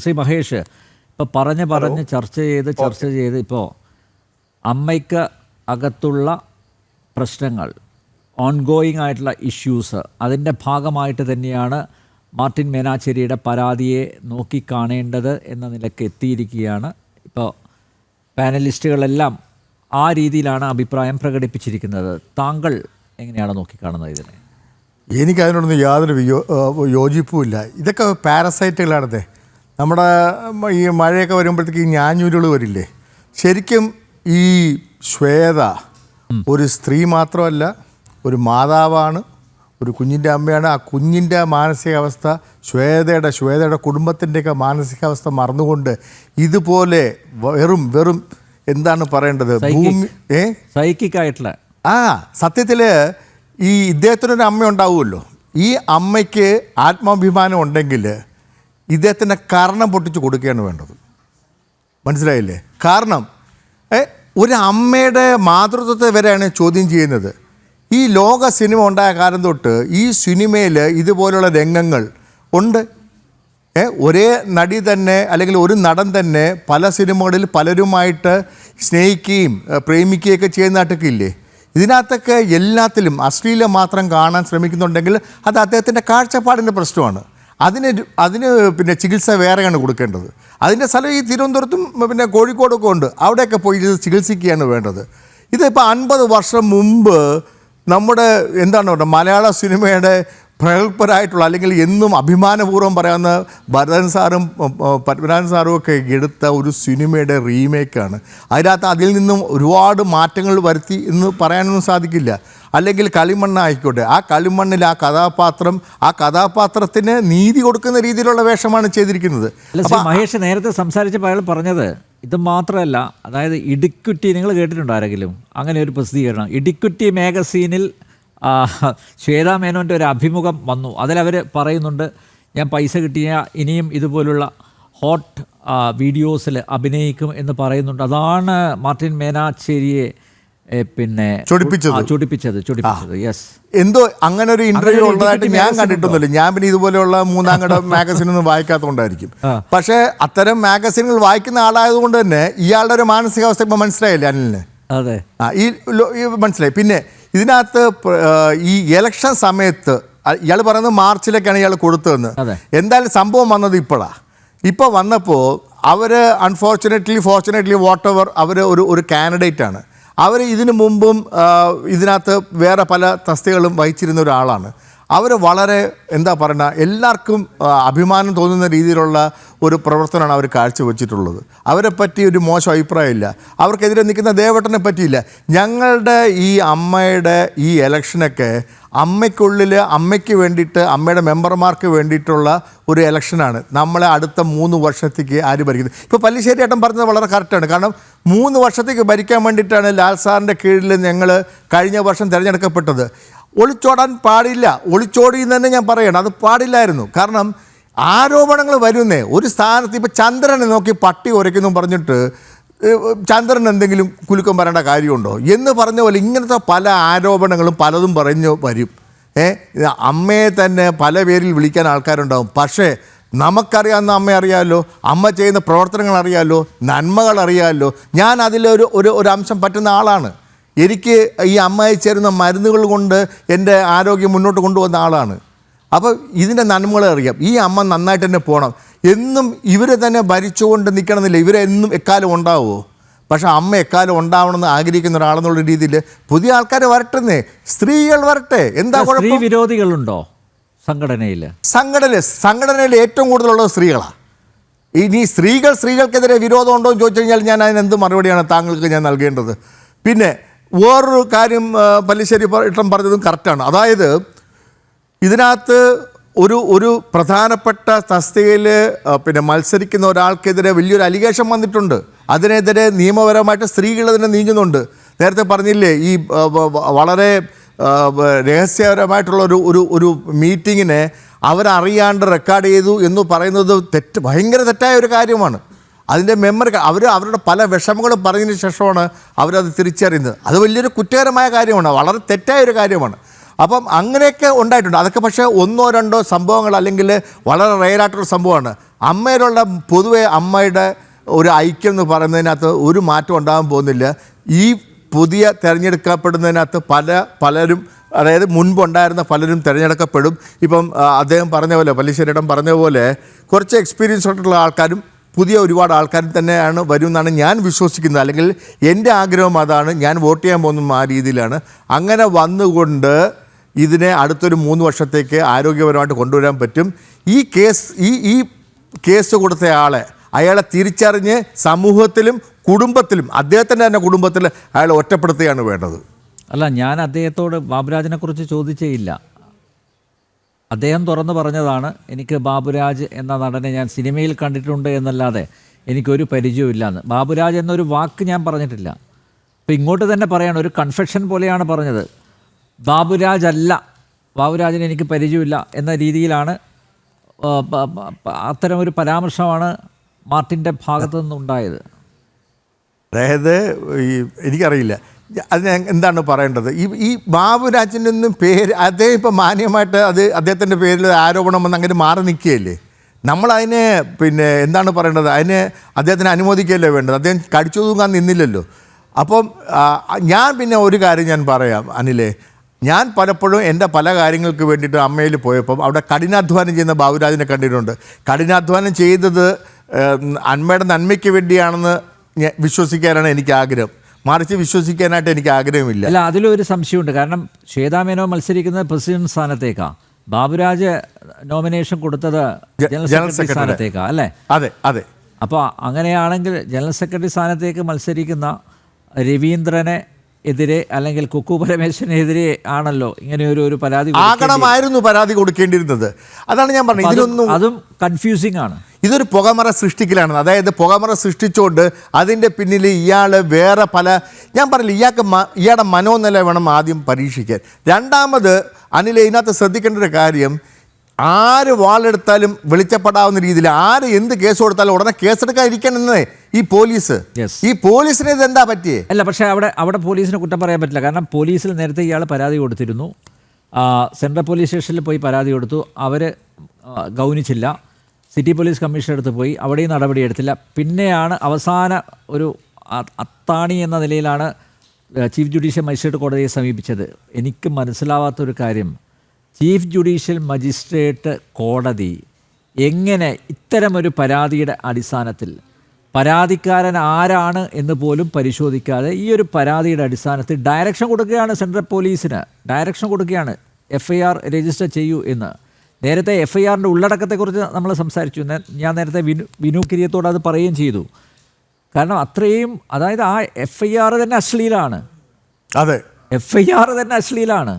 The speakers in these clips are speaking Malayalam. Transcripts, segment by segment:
ശ്രീ മഹേഷ്, ഇപ്പോൾ പറഞ്ഞ് ചർച്ച ചെയ്ത് ഇപ്പോൾ അമ്മയ്ക്ക് അകത്തുള്ള പ്രശ്നങ്ങൾ, ഓൺഗോയിങ് ആയിട്ടുള്ള ഇഷ്യൂസ്, അതിൻ്റെ ഭാഗമായിട്ട് തന്നെയാണ് മാർട്ടിൻ മേനാച്ചേരിയുടെ പരാതിയെ നോക്കിക്കാണേണ്ടത് എന്ന നിലയ്ക്ക് എത്തിയിരിക്കുകയാണ്. ഇപ്പോൾ പാനലിസ്റ്റുകളെല്ലാം ആ രീതിയിലാണ് അഭിപ്രായം പ്രകടിപ്പിച്ചിരിക്കുന്നത്. താങ്കൾ എങ്ങനെയാണ് നോക്കിക്കാണുന്നത് ഇതിനെ? എനിക്കതിനോടൊന്നും യാതൊരു യോജിപ്പുമില്ല. ഇതൊക്കെ പാരസൈറ്റുകളാണത്. നമ്മുടെ ഈ മഴയൊക്കെ വരുമ്പോഴത്തേക്ക് ഈ ഞാഞ്ഞൂരുകൾ വരില്ലേ, ശരിക്കും ഈ ശ്വേത ഒരു സ്ത്രീ മാത്രമല്ല, ഒരു മാതാവാണ്, ഒരു കുഞ്ഞിൻ്റെ അമ്മയാണ്. ആ കുഞ്ഞിൻ്റെ മാനസികാവസ്ഥ, ശ്വേതയുടെ കുടുംബത്തിൻ്റെയൊക്കെ മാനസികാവസ്ഥ മറന്നുകൊണ്ട് ഇതുപോലെ വെറും എന്താണ് പറയേണ്ടത്, ഭൂമി സൈക്കിക്കായിട്ടുള്ള സത്യത്തിൽ ഈ ഇദ്ദേഹത്തിനൊരു അമ്മ ഉണ്ടാവുമല്ലോ. ഈ അമ്മയ്ക്ക് ആത്മാഭിമാനം ഉണ്ടെങ്കിൽ ഇദ്ദേഹത്തിൻ്റെ കർണം പൊട്ടിച്ച് കൊടുക്കുകയാണ് വേണ്ടത്. മനസ്സിലായില്ലേ? കാരണം ഒരു അമ്മയുടെ മാതൃത്വത്തെ വരെയാണ് ചോദ്യം ചെയ്യുന്നത്. ഈ ലോക സിനിമ ഉണ്ടായ കാലം തൊട്ട് ഈ സിനിമയിൽ ഇതുപോലുള്ള രംഗങ്ങൾ ഉണ്ട്. ഒരേ നടി തന്നെ അല്ലെങ്കിൽ ഒരു നടൻ തന്നെ പല സിനിമകളിൽ പലരുമായിട്ട് സ്നേഹിക്കുകയും പ്രേമിക്കുകയൊക്കെ ചെയ്യുന്നതായിട്ടൊക്കെ ഇല്ലേ? ഇതിനകത്തൊക്കെ എല്ലാത്തിലും അശ്ലീലം മാത്രം കാണാൻ ശ്രമിക്കുന്നുണ്ടെങ്കിൽ അത് അദ്ദേഹത്തിൻ്റെ കാഴ്ചപ്പാടിൻ്റെ പ്രശ്നമാണ്. അതിന് പിന്നെ ചികിത്സ വേറെയാണ് കൊടുക്കേണ്ടത്. അതിൻ്റെ സ്ഥലം ഈ തിരുവനന്തപുരത്തും പിന്നെ കോഴിക്കോടൊക്കെ ഉണ്ട്. അവിടെയൊക്കെ പോയി ഇത് ചികിത്സിക്കുകയാണ് വേണ്ടത്. ഇതിപ്പോൾ 50 വർഷം മുമ്പ് നമ്മുടെ എന്താണ് പറയുക, മലയാള സിനിമയുടെ പ്രഗത്ഭരായിട്ടുള്ള അല്ലെങ്കിൽ എന്നും അഭിമാനപൂർവ്വം പറയാവുന്ന ഭരതൻ സാറും പത്മനാഭൻ സാറും ഒക്കെ എടുത്ത ഒരു സിനിമയുടെ റീമേക്കാണ്. അതിൽ നിന്നും ഒരുപാട് മാറ്റങ്ങൾ വരുത്തി എന്ന് പറയാനൊന്നും സാധിക്കില്ല. അല്ലെങ്കിൽ കളിമണ്ണ് ആയിക്കോട്ടെ, ആ കളിമണ്ണിൽ ആ കഥാപാത്രത്തിന് നീതി കൊടുക്കുന്ന രീതിയിലുള്ള വേഷമാണ് ചെയ്തിരിക്കുന്നത്. മഹേഷ് നേരത്തെ സംസാരിച്ചപ്പോൾ അയാൾ പറഞ്ഞത് ഇത് മാത്രമല്ല, അതായത് ഇടിക്കുറ്റി, നിങ്ങൾ കേട്ടിട്ടുണ്ടോ ആരെങ്കിലും അങ്ങനെ ഒരു പ്രസിദ്ധീകരണം? ഇടിക്കുറ്റി മാഗസീനിൽ ശ്വേതാ മേനോൻ്റെ ഒരു അഭിമുഖം വന്നു. അതിലവർ പറയുന്നുണ്ട്, ഞാൻ പൈസ കിട്ടിയ ഇനിയും ഇതുപോലുള്ള ഹോട്ട് വീഡിയോസിൽ അഭിനയിക്കും എന്ന് പറയുന്നുണ്ട്. അതാണ് മാർട്ടിൻ മേനാച്ചേരിയെ പിന്നെ ചൊടിപ്പിച്ചത്. യെസ്, എന്തോ അങ്ങനെ ഒരു ഇന്റർവ്യൂ ഉള്ളതായിട്ട് ഞാൻ കണ്ടിട്ടൊന്നുമില്ല. ഞാൻ പിന്നെ ഇതുപോലെയുള്ള മൂന്നാംകട മാഗസിനൊന്നും വായിക്കാത്തതുകൊണ്ടായിരിക്കും. പക്ഷേ അത്തരം മാഗസിനുകൾ വായിക്കുന്ന ആളായതുകൊണ്ട് തന്നെ ഇയാളുടെ ഒരു മാനസികാവസ്ഥ ഇപ്പം മനസ്സിലായില്ലേ അനിലിന്? അതെ, ഈ മനസ്സിലായി. പിന്നെ ഇതിനകത്ത് ഈ ഇലക്ഷൻ സമയത്ത് ഇയാൾ പറയുന്നത് മാർച്ചിലേക്കാണ് ഇയാൾ കൊടുത്തതെന്ന്. എന്തായാലും സംഭവം വന്നത് ഇപ്പോൾ വന്നപ്പോൾ അവർ ഫോർച്ചുനേറ്റ്ലി വാട്ട് അവർ ഒരു കാൻഡിഡേറ്റ് ആണ്. അവർ ഇതിനു മുമ്പും ഇതിനകത്ത് വേറെ പല തസ്തികകളും വഹിച്ചിരുന്ന ഒരാളാണ്. അവർ വളരെ എന്താ പറയുക, എല്ലാവർക്കും അഭിമാനം തോന്നുന്ന രീതിയിലുള്ള ഒരു പ്രവർത്തനമാണ് അവർ കാഴ്ചവെച്ചിട്ടുള്ളത്. അവരെ പറ്റി ഒരു മോശം അഭിപ്രായമില്ല. അവർക്കെതിരെ നിൽക്കുന്ന ദേവട്ടനെ പറ്റിയില്ല. ഞങ്ങളുടെ ഈ അമ്മയുടെ ഈ ഇലക്ഷനൊക്കെ അമ്മയ്ക്ക് വേണ്ടിയിട്ട്, അമ്മയുടെ മെമ്പർമാർക്ക് വേണ്ടിയിട്ടുള്ള ഒരു ഇലക്ഷനാണ്. നമ്മളെ അടുത്ത 3 വർഷത്തേക്ക് ആര് ഭരിക്കുന്നത്? ഇപ്പോൾ പല്ലിശ്ശേരി ഏട്ടൻ പറഞ്ഞത് വളരെ കറക്റ്റാണ്. കാരണം 3 വർഷത്തേക്ക് ഭരിക്കാൻ വേണ്ടിയിട്ടാണ് ലാൽ സാറിൻ്റെ കീഴിൽ ഞങ്ങൾ കഴിഞ്ഞ വർഷം തിരഞ്ഞെടുക്കപ്പെട്ടത്. ഒളിച്ചോടാൻ പാടില്ല, ഒളിച്ചോടി എന്ന് തന്നെ ഞാൻ പറയണം, അത് പാടില്ലായിരുന്നു. കാരണം ആരോപണങ്ങൾ വരുന്നേ ഒരു സ്ഥാനത്ത്. ഇപ്പോൾ ചന്ദ്രനെ നോക്കി പട്ടി ഉരയ്ക്കുന്നു പറഞ്ഞിട്ട് ചന്ദ്രൻ എന്തെങ്കിലും കുലുക്കം പറയേണ്ട കാര്യമുണ്ടോ എന്ന് പറഞ്ഞ പോലെ ഇങ്ങനത്തെ പല ആരോപണങ്ങളും പലതും പറഞ്ഞു വരും. അമ്മയെ തന്നെ പല പേരിൽ വിളിക്കാൻ ആൾക്കാരുണ്ടാവും. പക്ഷേ നമുക്കറിയാവുന്ന അമ്മ അറിയാമല്ലോ, അമ്മ ചെയ്യുന്ന പ്രവർത്തനങ്ങൾ അറിയാമല്ലോ, നന്മകൾ അറിയാമല്ലോ. ഞാൻ അതിലൊരു അംശം പറ്റുന്ന ആളാണ്. എനിക്ക് ഈ അമ്മയെ ചേരുന്ന മരുന്നുകൾ കൊണ്ട് എൻ്റെ ആരോഗ്യം മുന്നോട്ട് കൊണ്ടുവന്ന ആളാണ്. അപ്പോൾ ഇതിൻ്റെ നന്മകൾ അറിയാം. ഈ അമ്മ നന്നായിട്ട് തന്നെ പോകണം. എന്നും ഇവരെ തന്നെ ഭരിച്ചുകൊണ്ട് നിൽക്കണമെന്നില്ല. ഇവരെന്നും എക്കാലം ഉണ്ടാവുമോ? പക്ഷേ അമ്മ എക്കാലം ഉണ്ടാവണമെന്ന് ആഗ്രഹിക്കുന്ന ഒരാളെന്നുള്ള രീതിയിൽ പുതിയ ആൾക്കാർ വരട്ടെന്നേ, സ്ത്രീകൾ വരട്ടെ. എന്താ സ്ത്രീ വിരോധികളുണ്ടോ സംഘടനയിൽ ഏറ്റവും കൂടുതലുള്ളത് സ്ത്രീകളാണ്. ഇനി സ്ത്രീകൾക്കെതിരെ വിരോധം ഉണ്ടോ എന്ന് ചോദിച്ചു കഴിഞ്ഞാൽ ഞാൻ അതിനെന്ത് മറുപടിയാണ് താങ്കൾക്ക് ഞാൻ നൽകേണ്ടത്? പിന്നെ വേറൊരു കാര്യം പല്ലിശ്ശേരി ഏട്ടൻ പറഞ്ഞതും കറക്റ്റാണ്. അതായത് ഇതിനകത്ത് ഒരു പ്രധാനപ്പെട്ട തസ്തികയിൽ പിന്നെ മത്സരിക്കുന്ന ഒരാൾക്കെതിരെ വലിയൊരു അലിഗേഷൻ വന്നിട്ടുണ്ട്. അതിനെതിരെ നിയമപരമായിട്ട് സ്ത്രീകൾ തന്നെ നീങ്ങുന്നുണ്ട്. നേരത്തെ പറഞ്ഞില്ലേ, ഈ വളരെ രഹസ്യപരമായിട്ടുള്ള ഒരു മീറ്റിങ്ങിനെ അവരറിയാണ്ട് റെക്കോർഡ് ചെയ്തു എന്ന് പറയുന്നത് ഭയങ്കര തെറ്റായ ഒരു കാര്യമാണ്. അതിൻ്റെ മെമ്മറി അവരുടെ പല വിഷമങ്ങളും പറഞ്ഞതിന് ശേഷമാണ് അവരത് തിരിച്ചറിയുന്നത്. അത് വലിയൊരു കുറ്റകരമായ കാര്യമാണ്, വളരെ തെറ്റായൊരു കാര്യമാണ്. അപ്പം അങ്ങനെയൊക്കെ ഉണ്ടായിട്ടുണ്ട്. അതൊക്കെ പക്ഷേ ഒന്നോ രണ്ടോ സംഭവങ്ങൾ അല്ലെങ്കിൽ വളരെ റെയറായിട്ടുള്ള സംഭവമാണ്. അമ്മയിലുള്ള പൊതുവെ അമ്മയുടെ ഒരു ഐക്യം എന്ന് പറയുന്നതിനകത്ത് ഒരു മാറ്റം ഉണ്ടാകാൻ പോകുന്നില്ല. ഈ പുതിയ തിരഞ്ഞെടുക്കപ്പെടുന്നതിനകത്ത് പലരും, അതായത് മുൻപുണ്ടായിരുന്ന പലരും തിരഞ്ഞെടുക്കപ്പെടും. ഇപ്പം അദ്ദേഹം പറഞ്ഞ പോലെ, പല്ലിശ്ശേരിയിടം പറഞ്ഞ പോലെ കുറച്ച് എക്സ്പീരിയൻസ് ആയിട്ടുള്ള ആൾക്കാരും പുതിയ ഒരുപാട് ആൾക്കാരും തന്നെയാണ് വരുമെന്നാണ് ഞാൻ വിശ്വസിക്കുന്നത്. അല്ലെങ്കിൽ എൻ്റെ ആഗ്രഹം അതാണ്. ഞാൻ വോട്ട് ചെയ്യാൻ പോകുന്നതും ആ രീതിയിലാണ്. അങ്ങനെ വന്നുകൊണ്ട് ഇതിനെ അടുത്തൊരു 3 വർഷത്തേക്ക് ആരോഗ്യപരമായിട്ട് കൊണ്ടുവരാൻ പറ്റും. ഈ കേസ് കൊടുത്ത അയാളെ തിരിച്ചറിഞ്ഞ് സമൂഹത്തിലും കുടുംബത്തിലും, അദ്ദേഹത്തിൻ്റെ തന്നെ കുടുംബത്തിൽ അയാളെ ഒറ്റപ്പെടുത്തുകയാണ് വേണ്ടത്. അല്ല, ഞാൻ അദ്ദേഹത്തോട് ബാബുരാജിനെക്കുറിച്ച് ചോദിച്ചേ ഇല്ല. അദ്ദേഹം തുറന്നു പറഞ്ഞതാണ്, എനിക്ക് ബാബുരാജ് എന്ന നടനെ ഞാൻ സിനിമയിൽ കണ്ടിട്ടുണ്ട് എന്നല്ലാതെ എനിക്കൊരു പരിചയവും ഇല്ലയെന്ന്. ബാബുരാജ് എന്നൊരു വാക്ക് ഞാൻ പറഞ്ഞിട്ടില്ല. അപ്പോൾ ഇങ്ങോട്ട് തന്നെ പറയാണ്, ഒരു കൺഫെഷൻ പോലെയാണ് പറഞ്ഞത്. ബാബുരാജിനെ എനിക്ക് പരിചയമില്ല എന്ന രീതിയിലാണ്, അത്തരമൊരു പരാമർശമാണ് മാർട്ടിൻ്റെ ഭാഗത്തു നിന്നുണ്ടായത്. അതായത് എനിക്കറിയില്ല അതിന് എന്താണ് പറയേണ്ടത്. ഈ ബാബുരാജിൻ്റെ ഒന്നും പേര്, അദ്ദേഹം ഇപ്പോൾ മാന്യമായിട്ട് അദ്ദേഹത്തിൻ്റെ പേരിൽ ആരോപണം വന്ന് അങ്ങനെ മാറി നിൽക്കുകയല്ലേ. നമ്മളതിനെ എന്താണ് പറയേണ്ടത്, അതിനെ അദ്ദേഹത്തിന് അനുമോദിക്കുകയല്ലേ വേണ്ടത്. അദ്ദേഹം കടിച്ചു തൂങ്ങാൻ നിന്നില്ലല്ലോ. അപ്പം ഞാൻ ഒരു കാര്യം ഞാൻ പറയാം അനിലേ, ഞാൻ പലപ്പോഴും എൻ്റെ പല കാര്യങ്ങൾക്ക് വേണ്ടിയിട്ട് അമ്മയിൽ പോയപ്പം അവിടെ കഠിനാധ്വാനം ചെയ്യുന്ന ബാബുരാജിനെ കണ്ടിട്ടുണ്ട്. കഠിനാധ്വാനം ചെയ്തത് അമ്മയുടെ നന്മയ്ക്ക് വേണ്ടിയാണെന്ന് വിശ്വസിക്കാനാണ് എനിക്ക് ആഗ്രഹം, മറിച്ച് വിശ്വസിക്കാനായിട്ട് എനിക്ക് ആഗ്രഹമില്ല. അല്ല, അതിലൊരു സംശയമുണ്ട്. കാരണം ശ്വേതാ മേനോൻ മത്സരിക്കുന്നത് പ്രസിഡന്റ് സ്ഥാനത്തേക്കാണ്, ബാബുരാജ് നോമിനേഷൻ കൊടുത്തത് ജനറൽ സെക്രട്ടറി സ്ഥാനത്തേക്കാണ് അല്ലേ? അതെ അതെ. അപ്പോൾ അങ്ങനെയാണെങ്കിൽ ജനറൽ സെക്രട്ടറി സ്ഥാനത്തേക്ക് മത്സരിക്കുന്ന രവീന്ദ്രനെ എതിരെ അല്ലെങ്കിൽ കുക്കു പരമേശ്വരനെതിരെ ആണല്ലോ ഇങ്ങനെ ഒരു പരാതി ആകണമായിരുന്നു പരാതി കൊടുക്കേണ്ടിയിരുന്നത്. അതാണ് ഞാൻ പറഞ്ഞത്. ഇതിലൊന്നും അതും കൺഫ്യൂസിങ് ആണ്. ഇതൊരു പുകമറ സൃഷ്ടിക്കലാണ്. അതായത് പുകമറ സൃഷ്ടിച്ചുകൊണ്ട് അതിൻ്റെ പിന്നിൽ ഇയാൾ വേറെ ഞാൻ പറഞ്ഞില്ല, ഇയാളുടെ മനോനില വേണം ആദ്യം പരീക്ഷിക്കാൻ. രണ്ടാമത് അനിൽ, ഇതിനകത്ത് ശ്രദ്ധിക്കേണ്ട ഒരു കാര്യം, ആര് വാളെടുത്താലും വെളിച്ചപ്പെടാവുന്ന രീതിയിൽ ആര് എന്ത് കേസ് കൊടുത്താലും ഉടനെ കേസെടുക്കാതിരിക്കണമെന്നേ ഈ പോലീസിന് ഇതെന്താ പറ്റിയേ? അല്ല, പക്ഷേ അവിടെ പോലീസിനെ കുറ്റം പറയാൻ പറ്റില്ല. കാരണം പോലീസിൽ നേരത്തെ ഇയാൾ പരാതി കൊടുത്തിരുന്നു. സെൻട്രൽ പോലീസ് സ്റ്റേഷനിൽ പോയി പരാതി കൊടുത്തു, അവർ ഗൗനിച്ചില്ല. സിറ്റി പോലീസ് കമ്മീഷണർ അടുത്ത് പോയി, അവിടെയും നടപടിയെടുത്തില്ല. പിന്നെയാണ് അവസാന ഒരു അത്താണി എന്ന നിലയിലാണ് ചീഫ് ജുഡീഷ്യൽ മജിസ്ട്രേറ്റ് കോടതിയെ സമീപിച്ചത്. എനിക്ക് മനസ്സിലാവാത്തൊരു കാര്യം, ചീഫ് ജുഡീഷ്യൽ മജിസ്ട്രേറ്റ് കോടതി എങ്ങനെ ഇത്തരമൊരു പരാതിയുടെ അടിസ്ഥാനത്തിൽ പരാതിക്കാരൻ ആരാണ് എന്ന് പോലും പരിശോധിക്കാതെ ഈ ഒരു പരാതിയുടെ അടിസ്ഥാനത്തിൽ ഡയറക്ഷൻ കൊടുക്കുകയാണ്, സെൻട്രൽ പോലീസിന് ഡയറക്ഷൻ കൊടുക്കുകയാണ്, FIR രജിസ്റ്റർ ചെയ്യൂ എന്ന്. നേരത്തെ FIRൻ്റെ ഉള്ളടക്കത്തെക്കുറിച്ച് നമ്മൾ സംസാരിച്ചു. ഞാൻ നേരത്തെ വിനു കിരിയത്തോട് അത് പറയുകയും ചെയ്തു. കാരണം അത്രയും, അതായത് ആ FIR തന്നെ അശ്ലീലാണ്. അതെ, FIR തന്നെ അശ്ലീലാണ്.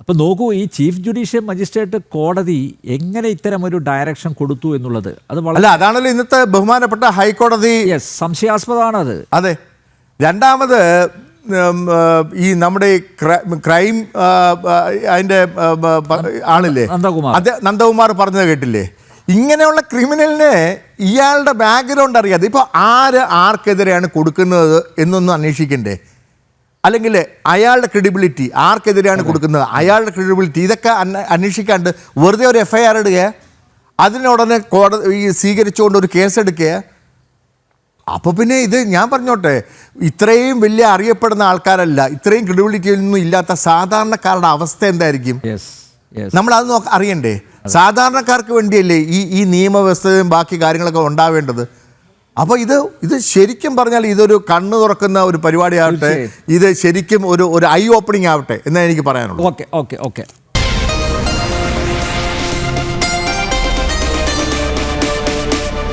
അപ്പോൾ നോക്കൂ, ഈ ചീഫ് ജുഡീഷ്യൽ മജിസ്ട്രേറ്റ് കോടതി എങ്ങനെ ഇത്തരം ഒരു ഡയറക്ഷൻ കൊടുത്തു എന്നുള്ളത് അത് വളരെ, അതാണല്ലോ ഇന്നത്തെ ബഹുമാനപ്പെട്ട ഹൈക്കോടതി. സംശയാസ്പദമാണത്. അതെ. രണ്ടാമത് ഈ നമ്മുടെ ക്രൈം അതിൻ്റെ ആളില്ലേ നന്ദകുമാർ പറഞ്ഞത് കേട്ടില്ലേ, ഇങ്ങനെയുള്ള ക്രിമിനലിന് ഇയാളുടെ ബാക്ക്ഗ്രൗണ്ട് അറിയാതെ ഇപ്പോൾ ആർക്കെതിരെയാണ് കൊടുക്കുന്നത് എന്നൊന്നും അന്വേഷിക്കണ്ടേ? അല്ലെങ്കിൽ അയാളുടെ ക്രെഡിബിലിറ്റി, ആർക്കെതിരെയാണ് കൊടുക്കുന്നത്, അയാളുടെ ക്രെഡിബിലിറ്റി, ഇതൊക്കെ അന്വേഷിക്കാണ്ട് വെറുതെ ഒരു FIR ഇടുക, അതിനുടനെ കോടതി സ്വീകരിച്ചുകൊണ്ട് ഒരു കേസെടുക്കുക. അപ്പോൾ പിന്നെ ഇത് ഞാൻ പറഞ്ഞോട്ടെ, ഇത്രയും വലിയ അറിയപ്പെടുന്ന ആൾക്കാരല്ല, ഇത്രയും ക്രെഡിബിലിറ്റിയൊന്നും ഇല്ലാത്ത സാധാരണക്കാരുടെ അവസ്ഥ എന്തായിരിക്കും? നമ്മളത് അറിയണ്ടേ? സാധാരണക്കാർക്ക് വേണ്ടിയല്ലേ ഈ നിയമവ്യവസ്ഥയും ബാക്കി കാര്യങ്ങളൊക്കെ ഉണ്ടാവേണ്ടത്. അപ്പോൾ ഇത് ശരിക്കും പറഞ്ഞാൽ ഇതൊരു കണ്ണ് തുറക്കുന്ന ഒരു പരിപാടിയാവട്ടെ, ഇത് ശരിക്കും ഒരു ഐ ഓപ്പണിംഗ് ആവട്ടെ എന്നേ എനിക്ക് പറയാനുള്ളൂ. ഓക്കെ.